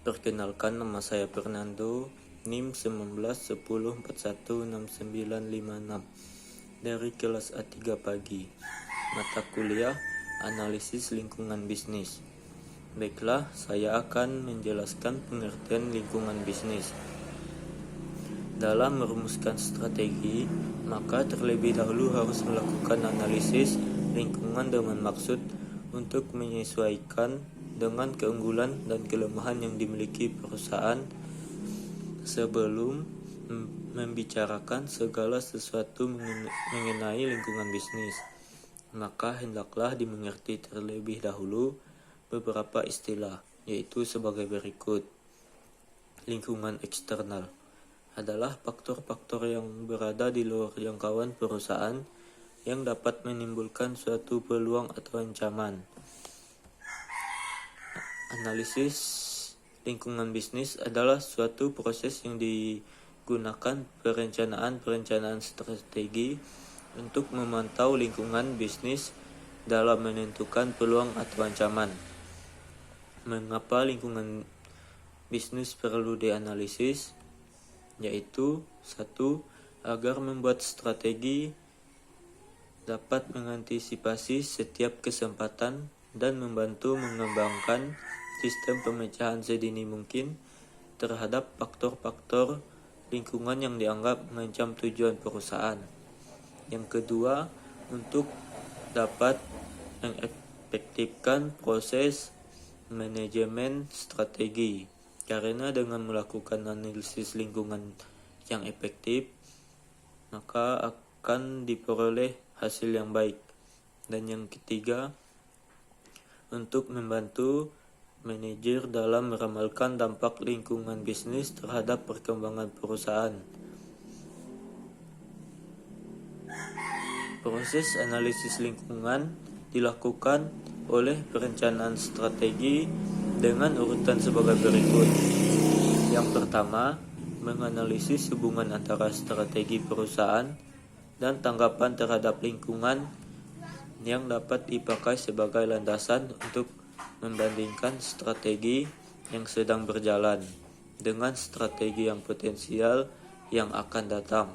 Perkenalkan, nama saya Fernando, NIM 1910416956 dari kelas A3 pagi. Mata kuliah Analisis Lingkungan Bisnis. Baiklah, saya akan menjelaskan pengertian lingkungan bisnis. Dalam merumuskan strategi, maka terlebih dahulu harus melakukan analisis lingkungan dengan maksud untuk menyesuaikan dengan keunggulan dan kelemahan yang dimiliki perusahaan sebelum membicarakan segala sesuatu mengenai lingkungan bisnis. Maka hendaklah dimengerti terlebih dahulu beberapa istilah, yaitu sebagai berikut. Lingkungan eksternal adalah faktor-faktor yang berada di luar jangkauan perusahaan yang dapat menimbulkan suatu peluang atau ancaman. Analisis lingkungan bisnis adalah suatu proses yang digunakan perencanaan strategi untuk memantau lingkungan bisnis dalam menentukan peluang atau ancaman. Mengapa lingkungan bisnis perlu dianalisis? Yaitu 1. Agar membuat strategi dapat mengantisipasi setiap kesempatan dan membantu mengembangkan sistem pemecahan sedini mungkin terhadap faktor-faktor lingkungan yang dianggap mengancam tujuan perusahaan. Yang kedua, untuk dapat mengefektifkan proses manajemen strategi. Karena dengan melakukan analisis lingkungan yang efektif, maka akan diperoleh hasil yang baik. Dan yang ketiga, untuk membantu manajer dalam meramalkan dampak lingkungan bisnis terhadap perkembangan perusahaan. Proses analisis lingkungan dilakukan oleh perencanaan strategi dengan urutan sebagai berikut. Yang pertama, menganalisis hubungan antara strategi perusahaan dan tanggapan terhadap lingkungan yang dapat dipakai sebagai landasan untuk membandingkan strategi yang sedang berjalan dengan strategi yang potensial yang akan datang.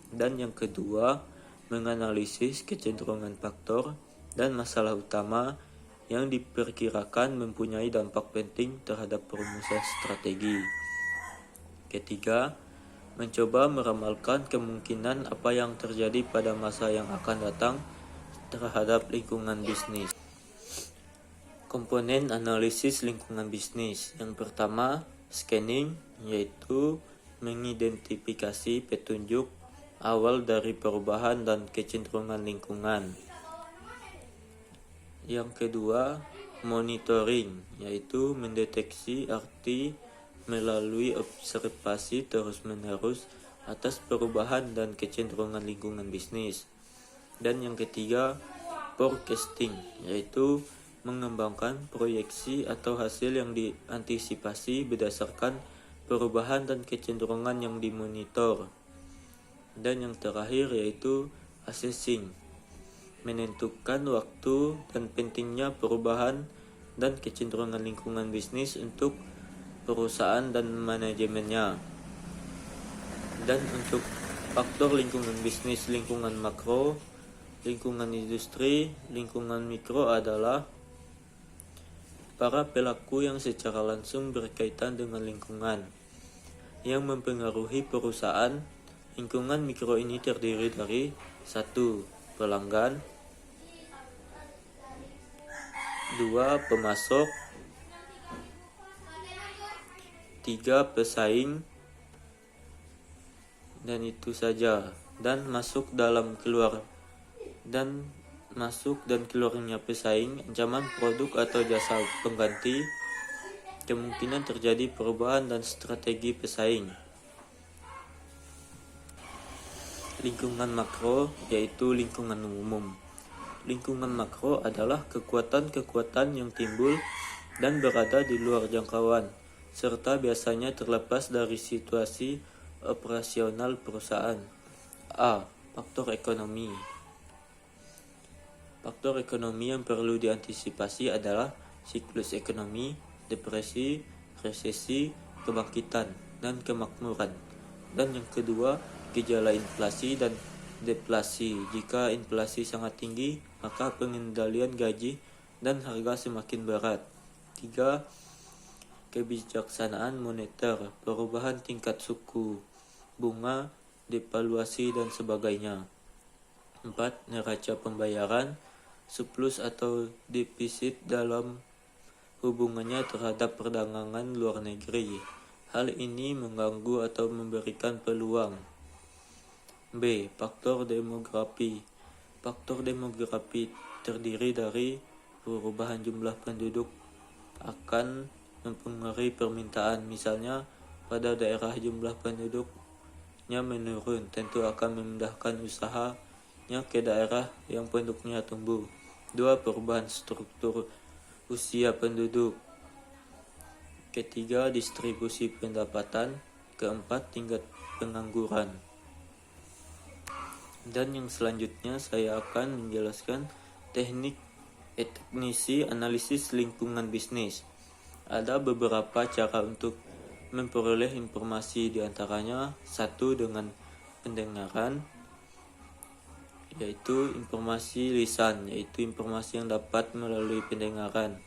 Dan yang kedua, menganalisis kecenderungan faktor dan masalah utama yang diperkirakan mempunyai dampak penting terhadap perumusan strategi. Ketiga, mencoba meramalkan kemungkinan apa yang terjadi pada masa yang akan datang terhadap lingkungan bisnis. Komponen analisis lingkungan bisnis. Yang pertama, scanning, yaitu mengidentifikasi petunjuk awal dari perubahan dan kecenderungan lingkungan. Yang kedua, monitoring, yaitu mendeteksi arti melalui observasi terus-menerus atas perubahan dan kecenderungan lingkungan bisnis. Dan yang ketiga, forecasting, yaitu mengembangkan proyeksi atau hasil yang diantisipasi berdasarkan perubahan dan kecenderungan yang dimonitor. Dan yang terakhir yaitu assessing, menentukan waktu dan pentingnya perubahan dan kecenderungan lingkungan bisnis untuk perusahaan dan manajemennya. Dan untuk faktor lingkungan bisnis, lingkungan makro, lingkungan industri, lingkungan mikro adalah para pelaku yang secara langsung berkaitan dengan lingkungan yang mempengaruhi perusahaan. Lingkungan mikro ini terdiri dari 1. Pelanggan, 2. Pemasok, 3. Pesaing, dan itu saja. Dan masuk dan keluarnya pesaing, ancaman produk atau jasa pengganti, kemungkinan terjadi perubahan dan strategi pesaing. Lingkungan makro, yaitu lingkungan umum. Lingkungan makro adalah kekuatan-kekuatan yang timbul dan berada di luar jangkauan, serta biasanya terlepas dari situasi operasional perusahaan. A. Faktor ekonomi. Faktor ekonomi yang perlu diantisipasi adalah siklus ekonomi, depresi, resesi, kebangkitan, dan kemakmuran. Dan yang kedua, gejala inflasi dan deflasi. Jika inflasi sangat tinggi, maka pengendalian gaji dan harga semakin berat. 3. Kebijaksanaan moneter, perubahan tingkat suku bunga, devaluasi, dan sebagainya. 4. Neraca pembayaran, surplus atau defisit dalam hubungannya terhadap perdagangan luar negeri. Hal ini mengganggu atau memberikan peluang. B. Faktor demografi. Faktor demografi terdiri dari perubahan jumlah penduduk akan mempengaruhi permintaan. Misalnya, pada daerah jumlah penduduknya menurun, tentu akan memindahkan usahanya ke daerah yang penduduknya tumbuh. 2. Perubahan struktur usia penduduk. Ketiga, distribusi pendapatan. Keempat, tingkat pengangguran. Dan yang selanjutnya saya akan menjelaskan teknisi analisis lingkungan bisnis. Ada beberapa cara untuk memperoleh informasi, diantaranya 1. Dengan pendengaran, yaitu informasi lisan, yaitu informasi yang dapat melalui pendengaran,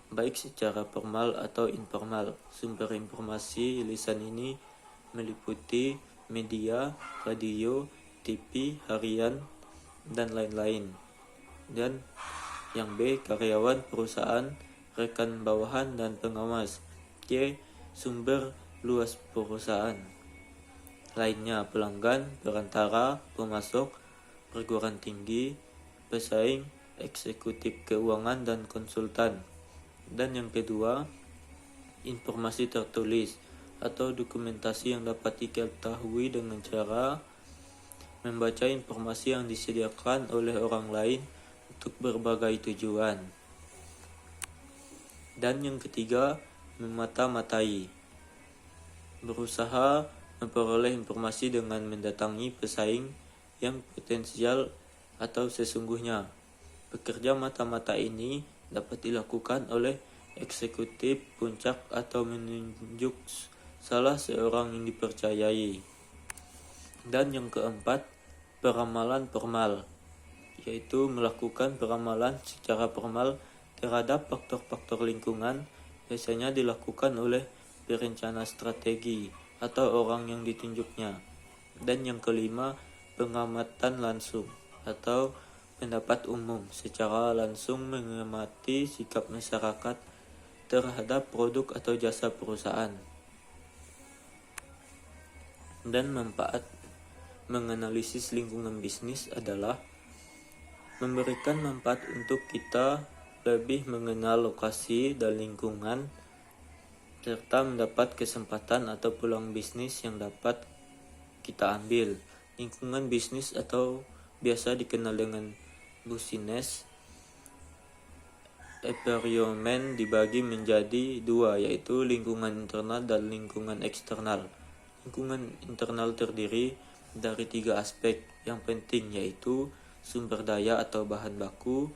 baik secara formal atau informal. Sumber informasi lisan ini meliputi media, radio, TV, harian, dan lain-lain. Dan yang B, karyawan perusahaan, rekan bawahan, dan pengawas. C. Sumber luas perusahaan lainnya, pelanggan, perantara, pemasok, perguruan tinggi, pesaing, eksekutif keuangan, dan konsultan. Dan yang kedua, informasi tertulis atau dokumentasi yang dapat diketahui dengan cara membaca informasi yang disediakan oleh orang lain untuk berbagai tujuan. Dan yang ketiga, memata-matai, berusaha memperoleh informasi dengan mendatangi pesaing yang potensial atau sesungguhnya. Bekerja mata-mata ini dapat dilakukan oleh eksekutif puncak atau menunjuk salah seorang yang dipercayai. Dan yang keempat, peramalan formal, yaitu melakukan peramalan secara formal terhadap faktor-faktor lingkungan, biasanya dilakukan oleh perencana strategi atau orang yang ditunjuknya. Dan yang kelima, pengamatan langsung atau pendapat umum, secara langsung mengamati sikap masyarakat terhadap produk atau jasa perusahaan. Dan manfaat menganalisis lingkungan bisnis adalah memberikan manfaat untuk kita lebih mengenal lokasi dan lingkungan, serta mendapat kesempatan atau peluang bisnis yang dapat kita ambil. Lingkungan bisnis atau biasa dikenal dengan business environment dibagi menjadi dua, yaitu lingkungan internal dan lingkungan eksternal. Lingkungan internal terdiri dari 3 aspek yang penting, yaitu sumber daya atau bahan baku,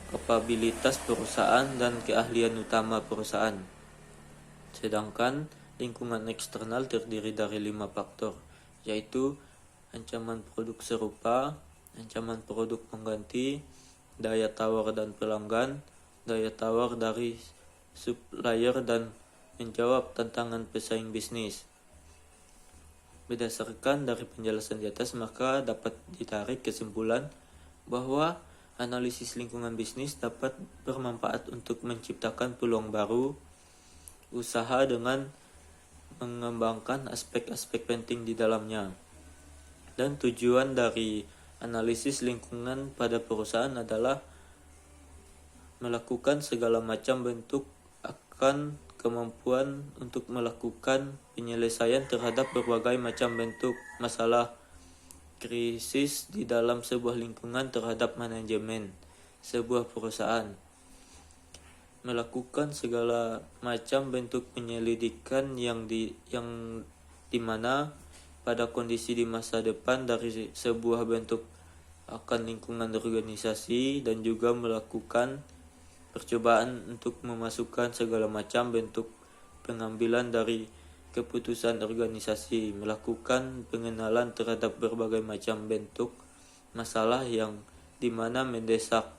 kapabilitas perusahaan, dan keahlian utama perusahaan. Sedangkan lingkungan eksternal terdiri dari 5 faktor, yaitu ancaman produk serupa, ancaman produk pengganti, daya tawar dan pelanggan, daya tawar dari supplier, dan menjawab tantangan pesaing bisnis. Berdasarkan dari penjelasan di atas, maka dapat ditarik kesimpulan bahwa analisis lingkungan bisnis dapat bermanfaat untuk menciptakan peluang baru usaha dengan mengembangkan aspek-aspek penting di dalamnya. Dan tujuan dari analisis lingkungan pada perusahaan adalah melakukan segala macam bentuk akan kemampuan untuk melakukan penyelesaian terhadap berbagai macam bentuk masalah krisis di dalam sebuah lingkungan terhadap manajemen sebuah perusahaan. Melakukan segala macam bentuk penyelidikan yang di mana pada kondisi di masa depan dari sebuah bentuk akan lingkungan organisasi, dan juga melakukan percobaan untuk memasukkan segala macam bentuk pengambilan dari keputusan organisasi, melakukan pengenalan terhadap berbagai macam bentuk masalah yang dimana mendesak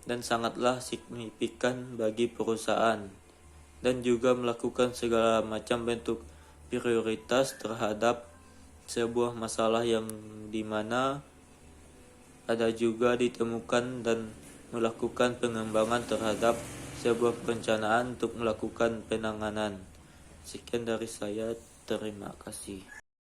dan sangatlah signifikan bagi perusahaan, dan juga melakukan segala macam bentuk prioritas terhadap sebuah masalah yang dimana ada juga ditemukan, dan melakukan pengembangan terhadap sebuah perencanaan untuk melakukan penanganan. Sekian dari saya, terima kasih.